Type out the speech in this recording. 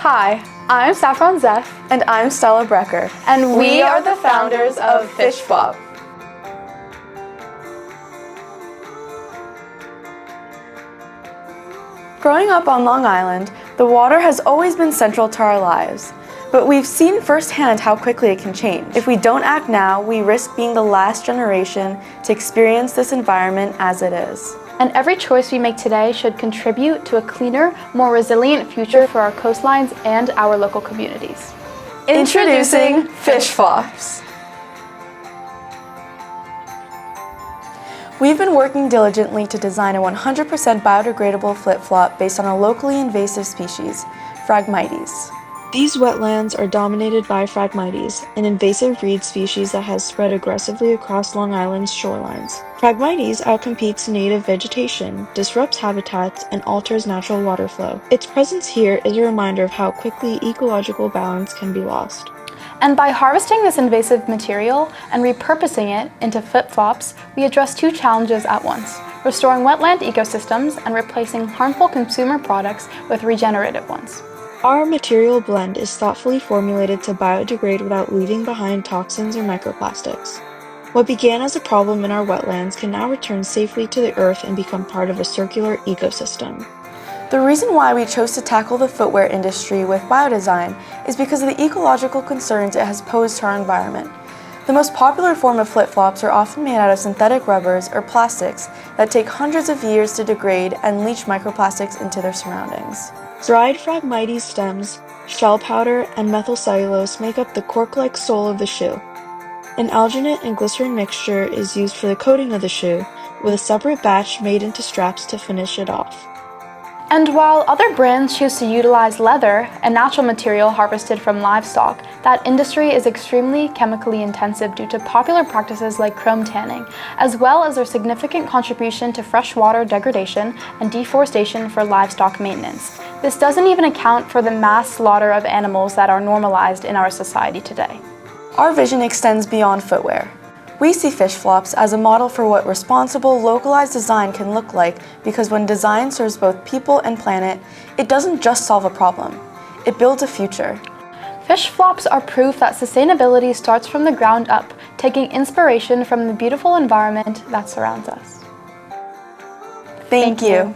Hi, I'm Saffron Zeff. And I'm Stella Brecker. And we are the founders of Fish Flop. Growing up on Long Island, the water has always been central to our lives. But we've seen firsthand how quickly it can change. If we don't act now, we risk being the last generation to experience this environment as it is. And every choice we make today should contribute to a cleaner, more resilient future for our coastlines and our local communities. Introducing Fish Flops. We've been working diligently to design a 100% biodegradable flip-flop based on a locally invasive species, phragmites. These wetlands are dominated by phragmites, an invasive reed species that has spread aggressively across Long Island's shorelines. Phragmites outcompetes native vegetation, disrupts habitats, and alters natural water flow. Its presence here is a reminder of how quickly ecological balance can be lost. And by harvesting this invasive material and repurposing it into flip-flops, we address two challenges at once: restoring wetland ecosystems and replacing harmful consumer products with regenerative ones. Our material blend is thoughtfully formulated to biodegrade without leaving behind toxins or microplastics. What began as a problem in our wetlands can now return safely to the earth and become part of a circular ecosystem. The reason why we chose to tackle the footwear industry with Biodesign is because of the ecological concerns it has posed to our environment. The most popular form of flip-flops are often made out of synthetic rubbers or plastics that take hundreds of years to degrade and leach microplastics into their surroundings. Dried phragmites stems, shell powder, and methyl cellulose make up the cork-like sole of the shoe. An alginate and glycerin mixture is used for the coating of the shoe, with a separate batch made into straps to finish it off. And while other brands choose to utilize leather, a natural material harvested from livestock, that industry is extremely chemically intensive due to popular practices like chrome tanning, as well as their significant contribution to freshwater degradation and deforestation for livestock maintenance. This doesn't even account for the mass slaughter of animals that are normalized in our society today. Our vision extends beyond footwear. We see Fish Flops as a model for what responsible, localized design can look like, because when design serves both people and planet, it doesn't just solve a problem, it builds a future. Fish Flops are proof that sustainability starts from the ground up, taking inspiration from the beautiful environment that surrounds us. Thank you.